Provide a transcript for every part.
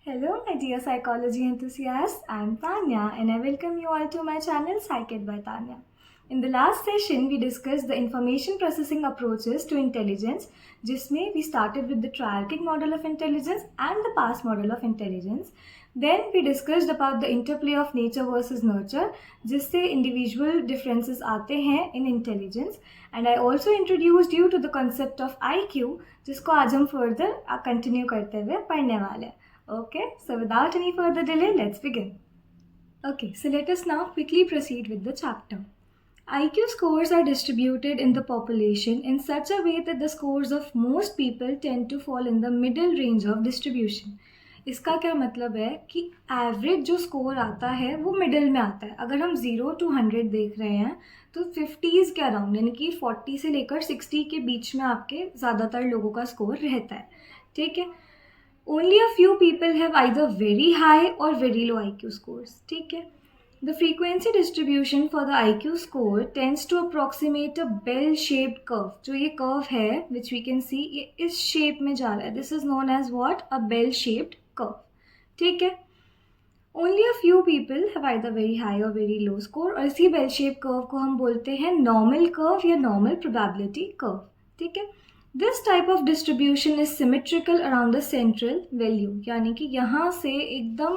Hello, my dear psychology enthusiasts. I'm Tanya, and I welcome you all to my channel Psyched by Tanya. In the last session, we discussed the information processing approaches to intelligence, जिसमें we started with the triarchic model of intelligence and the past model of intelligence. Then we discussed about the interplay of nature versus nurture, जिससे individual differences आते हैं in intelligence. And I also introduced you to the concept of IQ, जिसको आज हम further continue करते हुए पढ़ने वाले हैं. Okay, so without any further delay, let's begin. Okay, so let us now quickly proceed with the chapter. IQ scores are distributed in the population in such a way that the scores of most people tend to fall in the middle range of distribution. इसका क्या मतलब है कि average जो score आता है वो middle में आता है. अगर हम 0 to 100 देख रहे हैं तो 50s के अराउंड, यानी कि 40 से लेकर 60 के बीच में आपके ज़्यादातर लोगों का स्कोर रहता है. ठीक है. Only a few people have either very high or very low IQ scores. ठीक है. The frequency distribution for the IQ score tends to approximate a bell-shaped curve. जो ये curve है, which we can see, ये इस shape में जा रहा है. This is known as what? A bell-shaped curve. ठीक है. Only a few people have either very high or very low score. और इसी bell-shaped curve को हम बोलते हैं normal curve या normal probability curve. ठीक है. This type of distribution is symmetrical around the central value, यानी कि यहाँ से एकदम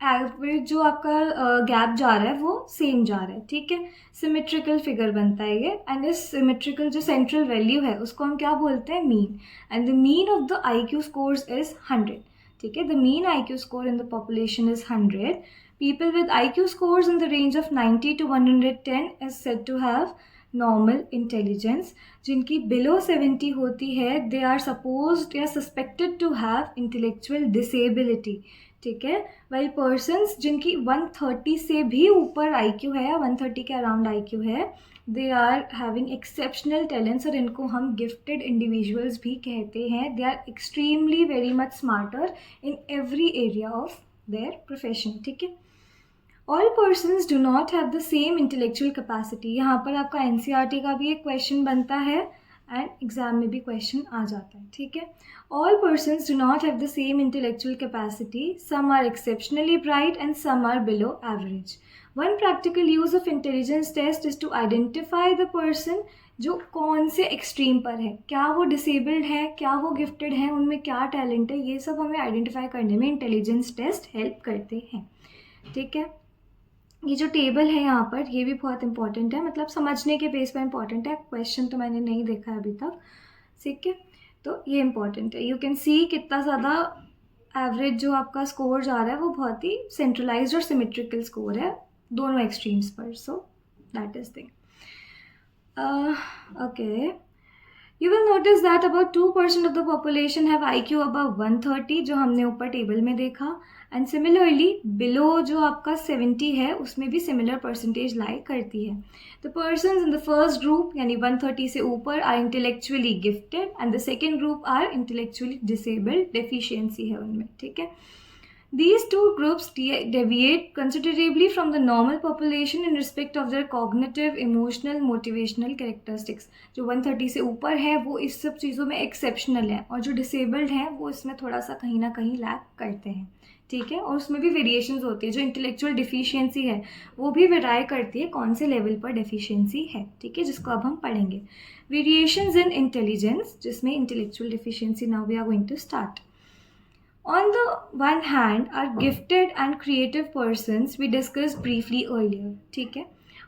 एवरेज जो आपका गैप जा रहा है वो सेम जा रहा है. ठीक है. सिमेट्रिकल फिगर बनता है ये. एंड इस सिमेट्रिकल जो सेंट्रल वैल्यू है उसको हम क्या बोलते हैं? Mean. And the mean of the IQ scores is 100. ठीक है. The mean IQ score in the population is 100. People with IQ scores in the range of 90 to 110 is said to have normal intelligence. जिनकी below 70 होती है they are supposed या suspected to have intellectual disability. ठीक है. While persons जिनकी 130 से भी ऊपर IQ है या 130 के अराउंड IQ है, they are having exceptional talents और इनको हम गिफ्टेड इंडिविजुअल्स भी कहते हैं. They are extremely very much smarter in every area of their profession. ठीक है. All persons do not have the same intellectual capacity. यहाँ पर आपका NCERT का भी एक क्वेश्चन बनता है एंड एग्जाम में भी क्वेश्चन आ जाता है. ठीक है. All persons do not have the same intellectual capacity. Some are exceptionally bright and some are below average. One practical use of intelligence test is to identify the person जो कौन से extreme पर है. क्या वो डिसेबल्ड है, क्या वो गिफ्टेड है, उनमें क्या टैलेंट है, ये सब हमें आइडेंटिफाई करने में इंटेलिजेंस टेस्ट हेल्प करते हैं. ठीक है. ये जो टेबल है यहाँ पर ये भी बहुत इंपॉर्टेंट है, मतलब समझने के बेस पर इंपॉर्टेंट है. क्वेश्चन तो मैंने नहीं देखा है अभी तक. ठीक है. तो ये इंपॉर्टेंट है. यू कैन सी कितना ज़्यादा एवरेज जो आपका स्कोर जा रहा है वो बहुत ही सेंट्रलाइज्ड और सिमेट्रिकल स्कोर है दोनों एक्सट्रीम्स पर. So that is thing. Okay. You will notice that about 2% of the population have IQ above 130, जो हमने ऊपर टेबल में देखा. एंड सिमिलरली बिलो जो आपका 70 है उसमें भी सिमिलर परसेंटेज लाई करती है. The persons in the first group यानी 130 से ऊपर are intellectually gifted and the second group are intellectually disabled. Deficiency है उनमें. ठीक है. These two groups deviate considerably from the normal population in respect of their cognitive, emotional, motivational characteristics. जो 130 से ऊपर है वो इस सब चीज़ों में एक्सेप्शनल है और जो डिसेबल्ड हैं वो इसमें थोड़ा सा कहीं ना कहीं लैक करते हैं. ठीक है. और उसमें भी वेरिएशंस होती है. जो इंटेलेक्चुअल डिफिशियंसी है वो भी वेराई करती है कौन से लेवल पर डेफिशिएंसी है. ठीक है. जिसको अब हम पढ़ेंगे. वेरिएशंस इन इंटेलिजेंस, जिसमें intellectual deficiency now we are going to start. On the one hand are gifted and creative persons we discussed briefly earlier. ठीक है.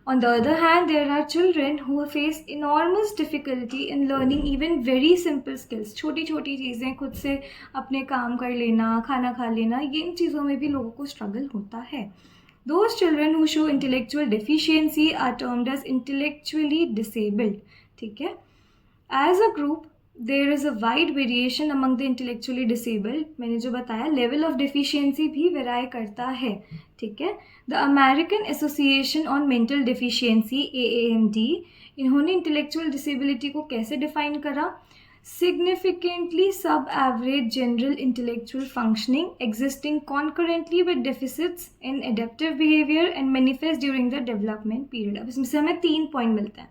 On the other hand there are children who face enormous difficulty in learning even very simple skills. छोटी छोटी चीज़ें खुद से अपने काम कर लेना, खाना खा लेना, ये इन चीज़ों में भी लोगों को स्ट्रगल होता है. Those children who show intellectual deficiency are termed as intellectually disabled. ठीक है. As a group there is a wide variation among the intellectually disabled. मैंने जो बताया लेवल ऑफ डिफिशियंसी भी वेराई करता है. ठीक है. The American association on mental deficiency AAMD, इन्होंने इंटेलेक्चुअल डिसेबिलिटी को कैसे डिफाइन करा? सिग्निफिकेंटली सब average general intellectual functioning existing concurrently with deficits in adaptive behaviour and manifest during the development period. अब इसमें से हमें 3 पॉइंट मिलते हैं.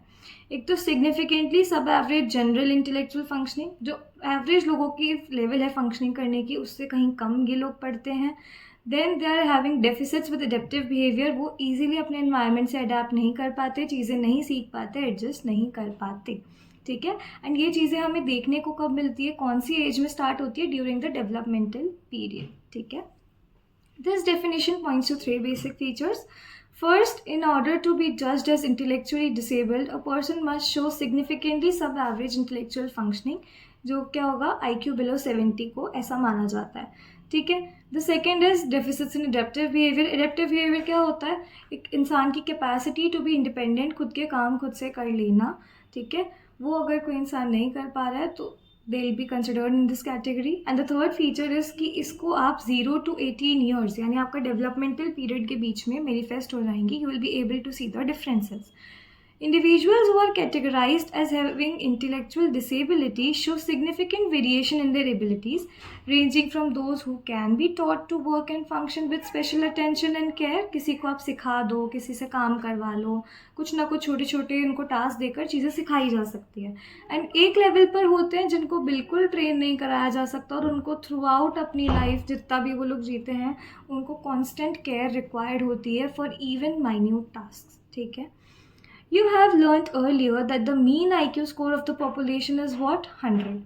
एक तो सिग्निफिकेंटली सब एवरेज जनरल इंटेलेक्चुअल फंक्शनिंग, जो एवरेज लोगों की लेवल है फंक्शनिंग करने की उससे कहीं कम ये लोग पढ़ते हैं. Then they are having deficits with adaptive behaviour, वो ईजिली अपने एनवायरनमेंट से अडेप्ट नहीं कर पाते, चीज़ें नहीं सीख पाते, एडजस्ट नहीं कर पाते. ठीक है. एंड ये चीज़ें हमें देखने को कब मिलती है, कौन सी एज में स्टार्ट होती है, ड्यूरिंग द डेवलपमेंटल पीरियड. ठीक है. This definition points to three basic features. First, in order to be judged as intellectually disabled, a person must show significantly sub-average intellectual functioning, जो क्या होगा IQ below 70 को ऐसा माना जाता है. ठीक है. The second is deficits in adaptive behavior. Adaptive behavior क्या होता है, एक इंसान की कैपेसिटी टू बी इंडिपेंडेंट, खुद के काम खुद से कर लेना. ठीक है. वो अगर कोई इंसान नहीं कर पा रहा है तो they will be considered in this category. And the third feature is कि इसको आप 0 to 18 years यानी आपका developmental period के बीच में manifest हो जाएंगी. You will be able to see the differences. Individuals who are categorized as having intellectual disability show significant variation in their abilities, ranging from those who can be taught to work and function with special attention and care. किसी को आप सिखा दो, किसी से काम करवा लो, कुछ ना कुछ छोटे छोटे उनको टास्क देकर चीज़ें सिखाई जा सकती है. एंड एक लेवल पर होते हैं जिनको बिल्कुल ट्रेन नहीं कराया जा सकता और उनको थ्रू आउट अपनी लाइफ जितना भी वो लोग जीते हैं उनको कॉन्स्टेंट केयर रिक्वायर्ड होती है फॉर इवन माइन्यूट टास्क. ठीक है. You have learnt earlier that the mean IQ score of the population is what? 100.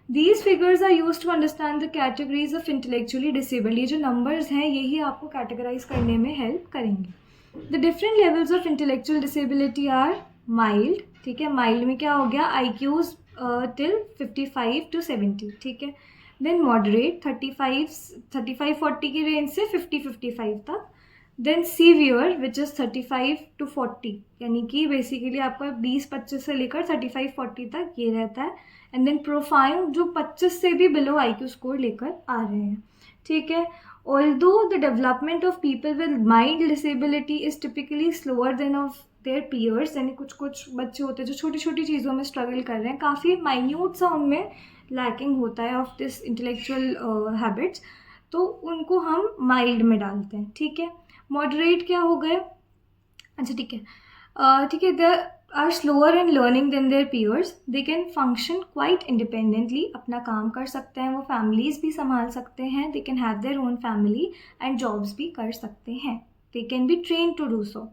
These figures are used to understand the categories of intellectually disabled. ये जो numbers हैं यही आपको categorize करने में help करेंगे. The different levels of intellectual disability are mild. ठीक है. mild में क्या हो गया, IQs till 55 to 70. ठीक है. Then moderate 35-40 की रेंज से 50-55 तक. Then severe which is 35 to 40, यानी कि बेसिकली आपका 20-25 से लेकर 35-40 तक ये रहता है. एंड देन प्रोफाइल जो 25 से भी बिलो IQ स्कोर लेकर आ रहे हैं. ठीक है. Although the development of people with mild disability is typically slower than of their peers, यानी कुछ बच्चे होते हैं जो छोटी छोटी चीज़ों में स्ट्रगल कर रहे हैं, काफ़ी माइन्यूट सा उनमें लैकिंग होता है ऑफ दिस इंटेलेक्चुअल हैबिट्स, तो उनको हम माइल्ड में डालते हैं. ठीक है. मॉडरेट क्या हो गए, अच्छा ठीक है. ठीक है. They are slower in learning than their peers. They can function quite independently, अपना काम कर सकते हैं, वो फैमिलीज़ भी संभाल सकते हैं. They can have their own family and jobs भी कर सकते हैं. They can be train to do so.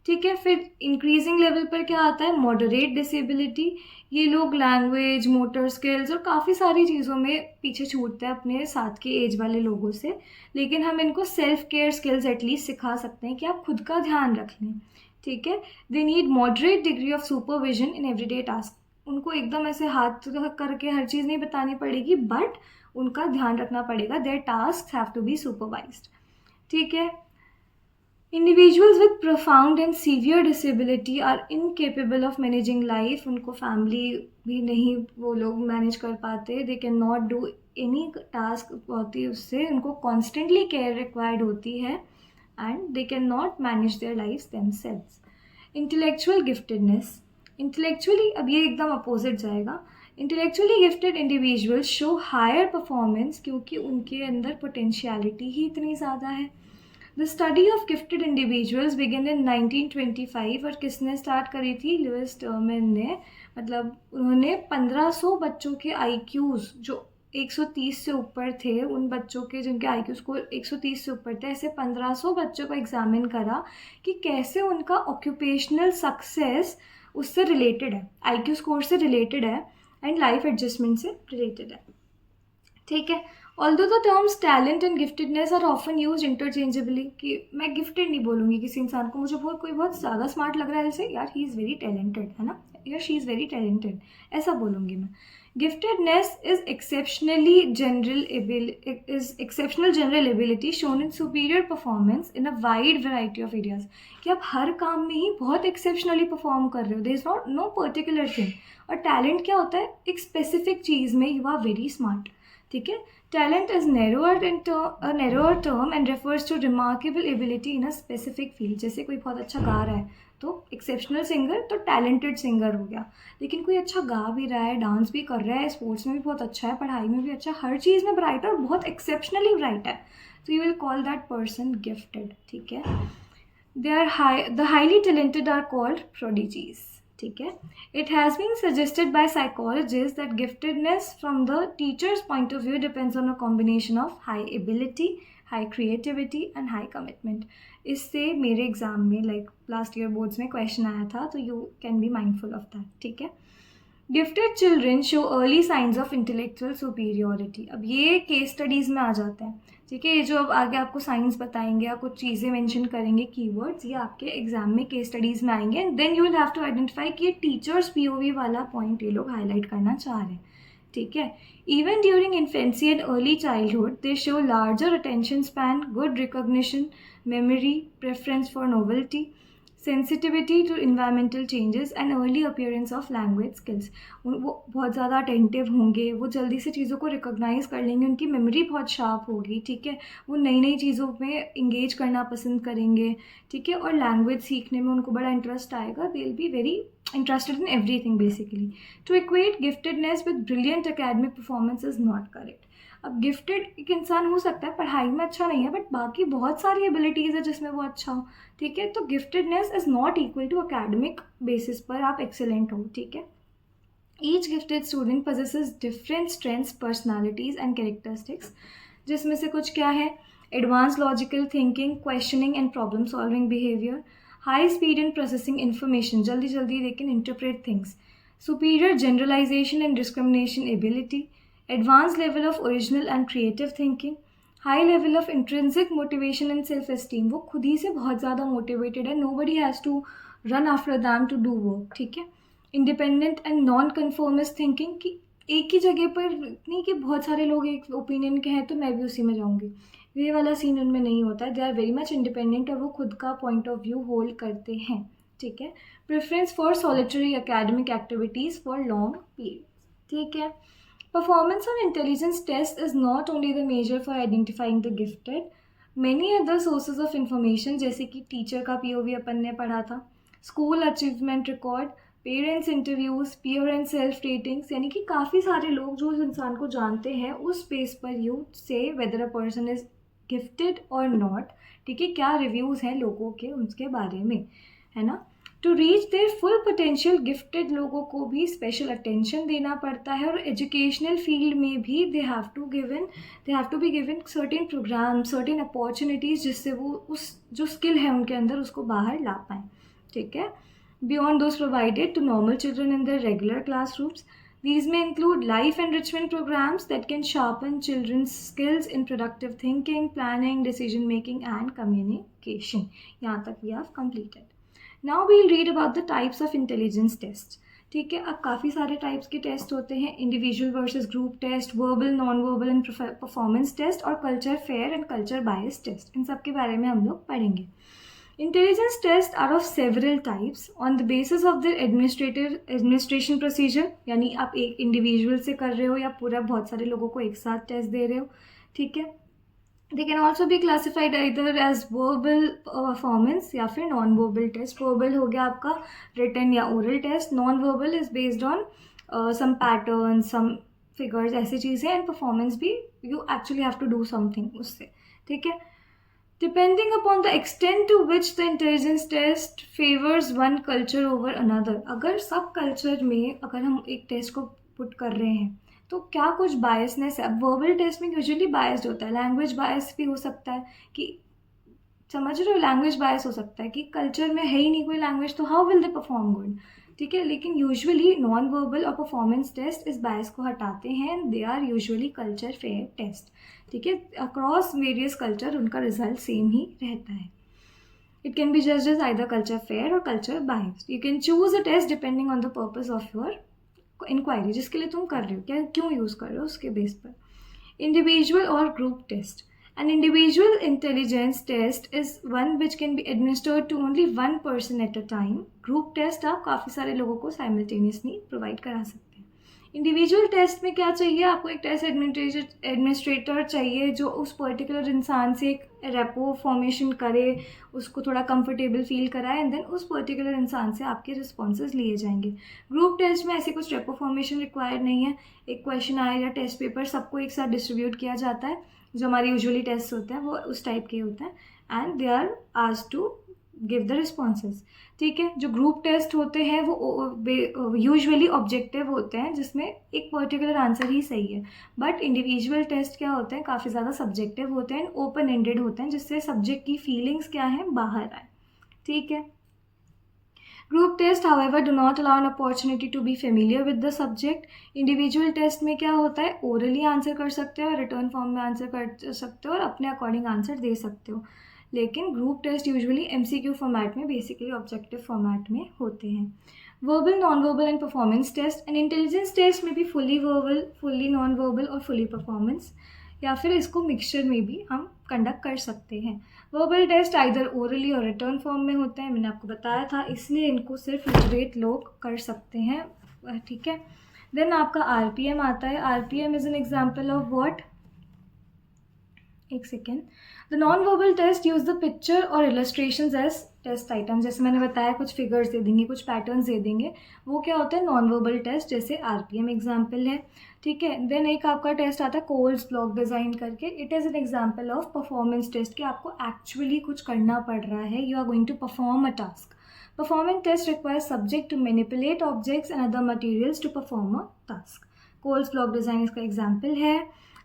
ठीक है. फिर इंक्रीजिंग लेवल पर क्या आता है, मॉडरेट डिसेबिलिटी. ये लोग लैंग्वेज, मोटर स्किल्स और काफ़ी सारी चीज़ों में पीछे छूटते हैं अपने साथ के एज वाले लोगों से, लेकिन हम इनको सेल्फ केयर स्किल्स एटलीस्ट सिखा सकते हैं कि आप खुद का ध्यान रख लें. ठीक है. They need moderate degree of supervision in everyday task. उनको एकदम ऐसे हाथ करके हर चीज़ नहीं बतानी पड़ेगी, बट उनका ध्यान रखना पड़ेगा. Their task have to be supervised. ठीक है. Individuals with profound and severe disability are incapable of managing life. उनको फैमिली भी नहीं वो लोग मैनेज कर पाते. They cannot do any task होती है उससे, उनको constantly care required होती है and they cannot manage their lives themselves. Intellectual giftedness. Intellectually अब ये एकदम अपोजिट जाएगा. Intellectually gifted individuals show higher performance क्योंकि उनके अंदर potentiality ही इतनी ज़्यादा है. The study of gifted individuals began in 1925 और किसने स्टार्ट करी थी, लुइस टर्मेन ने. मतलब उन्होंने 1500 बच्चों के IQs जो 130 से ऊपर थे, उन बच्चों के जिनके IQ स्कोर 130 से ऊपर थे, ऐसे 1500 बच्चों को एग्जामिन करा कि कैसे उनका ऑक्यूपेशनल सक्सेस उससे रिलेटेड है, IQ स्कोर से रिलेटेड है एंड लाइफ एडजस्टमेंट से रिलेटेड है. ठीक है. Although the terms talent and giftedness are often used interchangeably, कि मैं गिफ्टेड नहीं बोलूँगी किसी इंसान को, मुझे कोई बहुत ज़्यादा स्मार्ट लग रहा है जैसे यार ही इज़ वेरी टैलेंटेड, है ना, यार शी इज़ वेरी टैलेंटेड, ऐसा बोलूँगी मैं. Giftedness is exceptional general ability shown in superior performance in a wide variety of areas. कि आप हर काम में ही बहुत एक्सेप्शनली परफॉर्म कर रहे हो, there is not no particular thing. और टैलेंट क्या होता है, एक स्पेसिफिक चीज़ में यू आर वेरी स्मार्ट. ठीक है. Talent is a narrower term and refers to remarkable ability in a specific field. जैसे कोई बहुत अच्छा गा रहा है तो एक्सेप्शनल सिंगर, तो टैलेंटेड सिंगर हो गया. लेकिन कोई अच्छा गा भी रहा है, डांस भी कर रहा है, स्पोर्ट्स में भी बहुत अच्छा है, पढ़ाई में भी अच्छा, हर चीज़ में ब्राइट है और बहुत एक्सेप्शनली ब्राइट है, तो you will call that person gifted. ठीक है. The highly talented are called prodigies. ठीक है. It has been suggested by psychologists that giftedness from the teacher's point of view depends on a combination of high ability, high creativity and high commitment. इससे मेरे exam में last year boards में question आया था, तो you can be mindful of that. ठीक है. Gifted children show early signs of intellectual superiority. अब ये केस स्टडीज़ में आ जाते हैं. ठीक है. ये जो अब आगे आपको साइंस बताएंगे या कुछ चीज़ें मेंशन करेंगे, कीवर्ड्स, ये आपके एग्जाम में केस स्टडीज़ में आएंगे. And then you will have to identify कि ये टीचर्स पीओवी वाला पॉइंट ये लोग हाईलाइट करना चाह रहे हैं. ठीक है. Even during infancy and early childhood they show larger attention span, good recognition, memory, preference for novelty, sensitivity to environmental changes and early appearance of language skills. वो बहुत ज़्यादा अटेंटिव होंगे, वो जल्दी से चीज़ों को रिकॉग्नाइज कर लेंगे, उनकी मेमोरी बहुत शार्प होगी. ठीक है. वो नई नई चीज़ों में इंगेज करना पसंद करेंगे. ठीक है. और लैंग्वेज सीखने में उनको बड़ा इंटरेस्ट आएगा. They will be very interested in everything basically. To equate giftedness with brilliant academic performance is not correct. अब गिफ्टेड एक इंसान हो सकता है, पढ़ाई में अच्छा नहीं है, बट बाकी बहुत सारी एबिलिटीज़ है जिसमें वो अच्छा हो. ठीक है. तो giftedness is not equal to academic basis पर आप एक्सेलेंट हो. ठीक है. Each gifted student possesses different strengths, personalities and characteristics, जिसमें से कुछ क्या है? Advance logical thinking, questioning and problem solving behaviour, high speed in processing information, जल्दी जल्दी they can interpret things, superior generalisation and discrimination ability, advanced level of original and creative thinking, high level of intrinsic motivation and self-esteem. वो खुद ही से बहुत ज़्यादा motivated है, nobody has to run after them to do work. ठीक है. Independent and non-conformist thinking, कि एक ही जगह पर नहीं कि बहुत सारे लोग एक ओपिनियन के हैं तो मैं भी उसी में जाऊँगी, ये वाला सीन उनमें नहीं होता है. They are very much independent और वो खुद का पॉइंट ऑफ व्यू होल्ड करते हैं. ठीक है. Preference for solitary academic activities for long period. ठीक है. Performance on intelligence test is not only the measure for identifying the gifted. Many other sources of information, जैसे कि टीचर का POV अपन ने पढ़ा था, school achievement record, parents interviews, peer and self ratings, यानी कि काफ़ी सारे लोग जो उस इंसान को जानते हैं, उस बेस पर यू से weather a person is gifted और नॉट. ठीक है. क्या रिव्यूज़ हैं लोगों के उसके बारे में, है ना. To reach their full potential gifted लोगों को भी स्पेशल अटेंशन देना पड़ता है, और एजुकेशनल फील्ड में भी they have to be given certain programme, certain opportunities, जिससे वो उस जो स्किल है उनके अंदर उसको बाहर ला पाएँ. ठीक है. Beyond those provided to normal children in their regular classrooms. These may include life enrichment programs that can sharpen children's skills in productive thinking, planning, decision making and communication. यहाँ तक we have completed. Now we'll read about the types of intelligence tests. ठीक है. अब काफ़ी सारे types के test होते हैं. Individual versus group test, verbal, non verbal and performance test, और culture fair and culture bias test. इन सब के बारे में हम लोग पढ़ेंगे. Intelligence test are of several types on the basis of the administration procedure, यानी आप एक इंडिविजुअल से कर रहे हो या पूरा बहुत सारे लोगों को एक साथ टेस्ट दे रहे हो. ठीक है. They can also be classified either as verbal performance या फिर non-verbal test. Verbal हो गया आपका written या oral test. Non-verbal is based on some patterns, some figures, ऐसी चीज़ें. एंड performance भी you actually have to do something उससे. ठीक है. Depending upon the extent to which the intelligence test favors one culture over another. अगर सब culture में अगर हम एक टेस्ट को पुट कर रहे हैं तो क्या कुछ बायसनेस है. अब वर्बल टेस्ट में यूजुअली बायस्ड होता है, लैंग्वेज बायस भी हो सकता है, कि समझ रहे हो, लैंग्वेज बायस हो सकता है कि कल्चर में है ही नहीं कोई लैंग्वेज, तो how will they perform good. ठीक है. लेकिन यूजुअली नॉन वर्बल और परफॉर्मेंस टेस्ट इस बायस को हटाते हैं. They are usually culture fair test. ठीक है. अक्रॉस वेरियस कल्चर उनका रिजल्ट सेम ही रहता है. It can be judged as either culture fair और culture biased. You can choose a test depending on the purpose of your enquiry, जिसके लिए तुम कर रहे हो, क्या क्यों यूज़ कर रहे हो, उसके बेस पर. इंडिविजुअल और group test. An individual intelligence test is one which can be administered to only one person at a time. Group test आप काफ़ी सारे लोगों को साइमल्टेनियसली प्रोवाइड करा सकते हैं. इंडिविजुअल टेस्ट में क्या चाहिए आपको? एक टेस्ट एडमिनिस्ट्रेटर चाहिए जो उस पर्टिकुलर इंसान से एक रेपो फॉर्मेशन करे, उसको थोड़ा कंफर्टेबल फील कराए, एंड देन उस पर्टिकुलर इंसान से आपके रिस्पॉन्सेज लिए जाएंगे. ग्रुप टेस्ट में ऐसी कुछ रेपो फॉर्मेशन रिक्वायर्ड नहीं है. एक क्वेश्चन आए या टेस्ट पेपर सबको एक साथ डिस्ट्रीब्यूट किया जाता है. जो हमारे यूजुअली टेस्ट होते हैं वो उस टाइप के होते हैं, and they are asked to give the responses. ठीक है, जो ग्रुप टेस्ट होते हैं वो यूजुअली ऑब्जेक्टिव होते हैं जिसमें एक पर्टिकुलर आंसर ही सही है, बट इंडिविजुअल टेस्ट क्या होते हैं, काफ़ी ज़्यादा सब्जेक्टिव होते हैं, ओपन एंडेड होते हैं, जिससे सब्जेक्ट की फीलिंग्स क्या हैं बाहर आए। ठीक है, group test however do not allow an opportunity to be familiar with the subject. Individual test में क्या होता है, ओरली आंसर कर सकते हो, रिटर्न फॉर्म में आंसर कर सकते हो और अपने अकॉर्डिंग आंसर दे सकते हो, लेकिन group test usually MCQ format में, बेसिकली ऑब्जेक्टिव फॉर्मेट में होते हैं। Verbal, non verbal and performance test and intelligence test में भी fully verbal, fully non verbal और फुली परफॉर्मेंस, या फिर इसको मिक्सचर में भी हम कंडक्ट कर सकते हैं। वर्बल टेस्ट आइदर ओरली और रिटर्न फॉर्म में होते हैं, मैंने आपको बताया था, इसलिए इनको सिर्फ लिटरेट लोग कर सकते हैं। ठीक है, देन आपका RPM आता है। RPM is an example of what, एक second, the non verbal test use the picture और इलस्ट्रेशंस एज टेस्ट आइटम। जैसे मैंने बताया, कुछ फिगर्स दे देंगे, कुछ पैटर्न्स दे देंगे, वो क्या होता है, नॉन वर्बल टेस्ट, जैसे RPM एग्जाम्पल है। ठीक है, देन एक आपका टेस्ट आता है कोल्स ब्लॉक डिज़ाइन करके। It is an example of performance test, कि आपको एक्चुअली कुछ करना पड़ रहा है, you are going to perform a task. Performance test requires subject to manipulate objects and other materials to perform a task. Kohs block design इसका example है।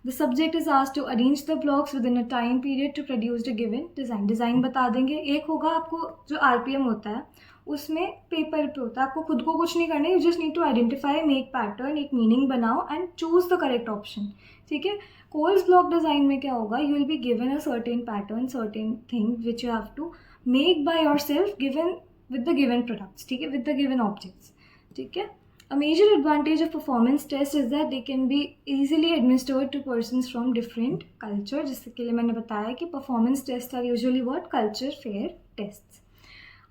The subject is asked to arrange the blocks within a time period to produce the given design. Design बता देंगे। एक होगा आपको जो RPM होता है, उसमें पेपर पे होता है, आपको खुद को कुछ नहीं करना है, you just need to identify, make pattern, एक मीनिंग बनाओ and choose the correct option. ठीक है, कोल्स ब्लॉक डिज़ाइन में क्या होगा, you will be given a certain pattern, certain thing which you have to make by yourself, given with the given products. ठीक है, with the given objects. ठीक है, a major advantage of performance test is that they can be easily administered to persons from different culture, जिसके लिए मैंने बताया कि performance tests are usually what, culture fair tests।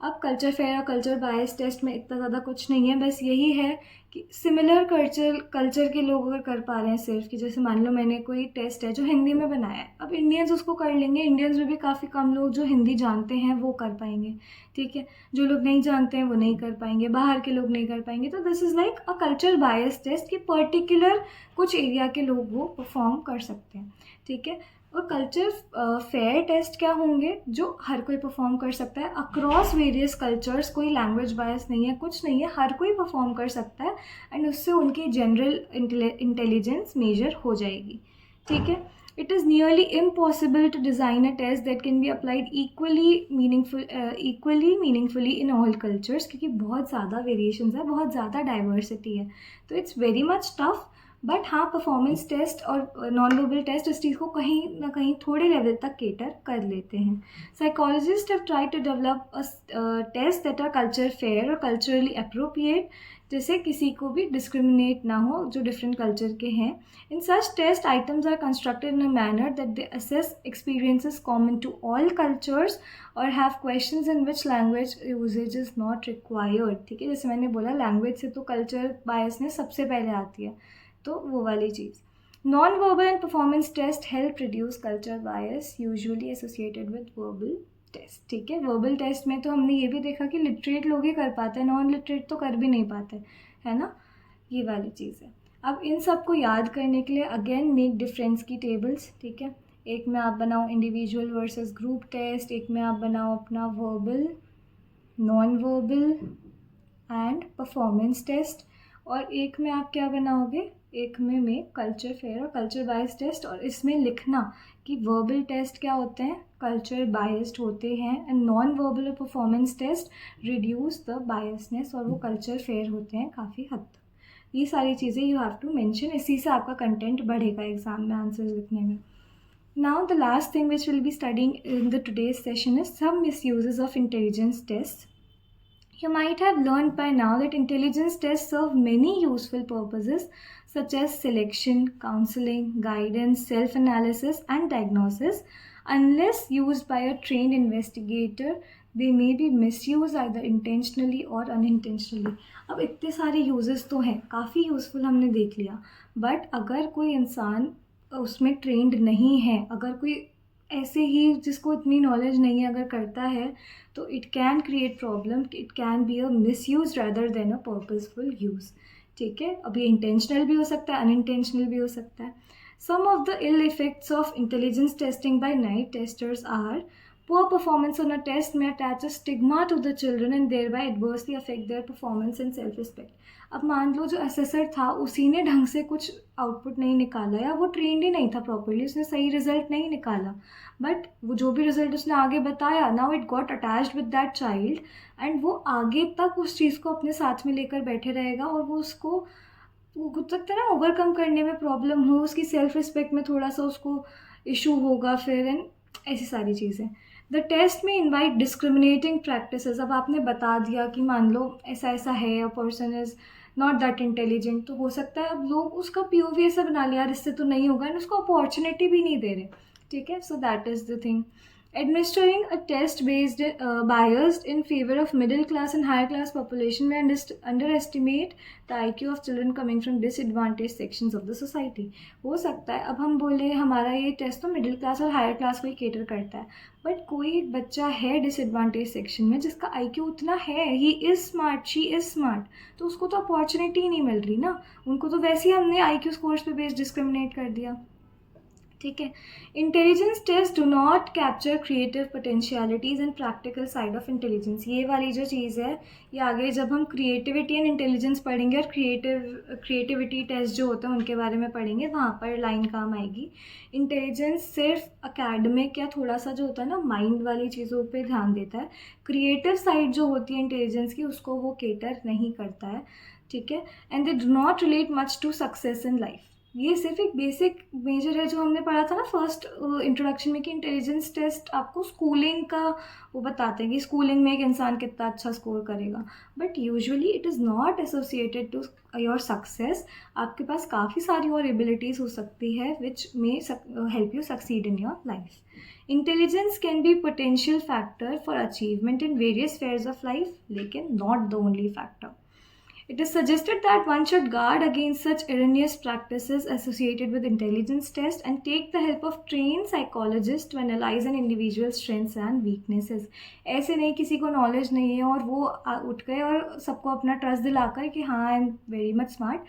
अब कल्चर फेयर और culture bias test में इतना ज़्यादा कुछ नहीं है, बस यही है कि सिमिलर कल्चर के लोग अगर कर पा रहे हैं सिर्फ, कि जैसे मान लो मैंने कोई टेस्ट है जो हिंदी में बनाया है, अब इंडियंस उसको कर लेंगे, इंडियंस में भी काफ़ी कम लोग जो हिंदी जानते हैं वो कर पाएंगे। ठीक है, जो लोग नहीं जानते हैं वो नहीं कर पाएंगे, बाहर के लोग नहीं कर पाएंगे, तो this is like a culture bias test, कि पर्टिकुलर कुछ एरिया के लोग वो परफॉर्म कर सकते हैं। ठीक है, और कल्चर फेयर टेस्ट क्या होंगे, जो हर कोई परफॉर्म कर सकता है अक्रॉस वेरियस कल्चर्स, कोई लैंग्वेज बायस नहीं है, कुछ नहीं है, हर कोई परफॉर्म कर सकता है एंड उससे उनकी जनरल इंटेलिजेंस मेजर हो जाएगी। ठीक है, it is nearly impossible to design a test that can be applied equally meaningfully in all cultures, क्योंकि बहुत ज़्यादा वेरिएशंस है, बहुत ज़्यादा डाइवर्सिटी है, तो it's very much tough. But हाँ, परफॉर्मेंस टेस्ट और नॉन वर्बल टेस्ट इस चीज़ को कहीं ना कहीं थोड़े लेवल तक केटर कर लेते हैं। Psychologist have try to develop test that are culture fair और कल्चरली अप्रोप्रिएट, जिससे किसी को भी डिस्क्रिमिनेट ना हो जो डिफरेंट कल्चर के हैं। In such test items are constructed in a manner that they assess experiences common to all cultures और have questions in which language usages is not required. ठीक है, जैसे मैंने बोला, लैंग्वेज से तो कल्चर बायसनेस सबसे पहले आती है, तो वो वाली चीज़। Non verbal and performance test help reduce culture bias usually associated with verbal test. ठीक है, वर्बल टेस्ट में तो हमने ये भी देखा कि लिटरेट लोग ही कर पाते हैं, नॉन लिटरेट तो कर भी नहीं पाते, है ना, ये वाली चीज़ है। अब इन सब को याद करने के लिए अगेन मेक डिफरेंस की टेबल्स। ठीक है, एक में आप बनाओ इंडिविजुअल वर्सेस ग्रुप टेस्ट, एक में आप बनाओ अपना verbal, non verbal and performance test, और एक में आप क्या बनाओगे, एक में कल्चर फेयर और कल्चर बायस्ड टेस्ट, और इसमें लिखना कि वर्बल टेस्ट क्या होते हैं, कल्चर बायस्ड होते हैं, एंड नॉन वर्बल और performance test reduce the biasness और वो कल्चर फेयर होते हैं काफ़ी हद तक। ये सारी चीज़ें यू हैव टू मेंशन, इसी से आपका कंटेंट बढ़ेगा एग्जाम में आंसर्स लिखने में। Now the last thing which we'll be studying in the today's session is some misuses of intelligence tests. You might have learned by now that intelligence tests serve many useful purposes such as selection, counseling, guidance, self-analysis and diagnosis. Unless used by a trained investigator, they may be misused either intentionally or unintentionally. अब इतने सारे uses तो हैं, काफ़ी useful हमने देख लिया, but अगर कोई इंसान उसमें ट्रेंड नहीं है, अगर कोई ऐसे ही जिसको इतनी नॉलेज नहीं है अगर करता है, तो it can create problem, it can be a misuse rather than a purposeful use. ठीक है, अब ये इंटेंशनल भी हो सकता है, अनइंटेंशनल भी हो सकता है। Some of the ill effects of intelligence testing by naive testers are Poor performance on a test may attach a stigma to the children and thereby adversely affect their performance and self-respect. अब मान लो जो assessor था उसी ने ढंग से कुछ output नहीं निकाला या वो ट्रेंड ही नहीं था प्रॉपर्ली, उसने सही रिजल्ट नहीं निकाला, बट वो जो भी रिजल्ट उसने आगे बताया, now it got attached with that child and वो आगे तक उस चीज़ को अपने साथ में लेकर बैठे रहेगा और वो उसको वो हो सकता है ना ओवरकम करने में प्रॉब्लम हो, उसकी सेल्फ रिस्पेक्ट में थोड़ा सा उसको इशू होगा फिर, एंड ऐसी सारी चीज़ें. द टेस्ट में इन्वाइट डिस्क्रिमिनेटिंग प्रैक्टिसेस. अब आपने बता दिया कि मान लो ऐसा ऐसा है, a person is not that intelligent, तो हो सकता है अब लोग उसका पीओवी ऐसा बना लिया, यार इससे तो नहीं होगा, एंड उसको अपॉर्चुनिटी भी नहीं दे रहे. ठीक है, so that is the thing. Administering a test based biased in favor of middle class and higher class population may underestimate the IQ of children coming from disadvantaged sections of the society. हो सकता है अब हम बोले हमारा ये test तो middle class और हायर क्लास को ही केटर करता है, बट कोई एक बच्चा है डिसएडवांटेज सेक्शन में जिसका IQ उतना है, he is smart, she is smart, तो उसको तो अपॉर्चुनिटी ही नहीं मिल रही ना, उनको तो वैसे ही हमने IQ स्कोर्स पे बेस्ड डिस्क्रिमिनेट कर दिया. ठीक है. Intelligence test do not capture creative potentialities and practical side of intelligence. ये वाली जो चीज़ है ये आगे जब हम क्रिएटिविटी एंड इंटेलिजेंस पढ़ेंगे और क्रिएटिविटी टेस्ट जो होते हैं उनके बारे में पढ़ेंगे, वहाँ पर लाइन काम आएगी. इंटेलिजेंस सिर्फ अकेडमिक या थोड़ा सा जो होता है ना माइंड वाली चीज़ों पे ध्यान देता है, क्रिएटिव साइड जो होती है इंटेलिजेंस की उसको वो केटर नहीं करता है. ठीक है. And they do not relate much to success in life. ये सिर्फ एक बेसिक मेजर है जो हमने पढ़ा था ना फर्स्ट इंट्रोडक्शन में कि इंटेलिजेंस टेस्ट आपको स्कूलिंग का वो बताते हैं कि स्कूलिंग में एक इंसान कितना अच्छा स्कोर करेगा, but usually it is not associated to your success. आपके पास काफ़ी सारी और एबिलिटीज़ हो सकती है which may help you succeed in your life. Intelligence can be potential factor for achievement in various spheres of life, लेकिन not the only factor. It is suggested that one should guard against such erroneous practices associated with intelligence tests and take the help of trained psychologists to analyze an individual's strengths and weaknesses. ऐसे नहीं किसी को knowledge नहीं है और वो उठ गए और सबको अपना ट्रस्ट दिलाकर कि हाँ I am very much smart,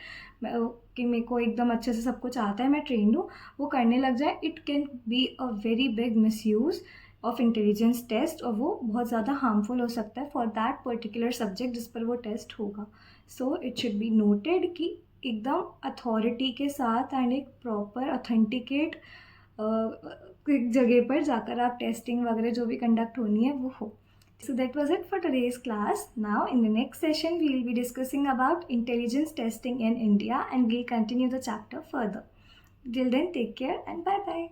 कि मेरे को एकदम अच्छे से सब कुछ आता है, मैं ट्रेंड हूँ, वो करने लग जाए. It can be a very big misuse of intelligence test और वो बहुत ज़्यादा हार्मफुल हो सकता है फॉर दैट पर्टिकुलर सब्जेक्ट जिस पर वो टेस्ट होगा. So it should be noted कि एकदम अथॉरिटी के साथ एंड एक प्रॉपर ऑथेंटिकेट जगह पर जाकर आप टेस्टिंग वगैरह जो भी कंडक्ट होनी है वो हो. So that was it for today's class. Now in the next session we will be discussing about intelligence testing in India and we'll continue the chapter further. Till then, take care and bye bye.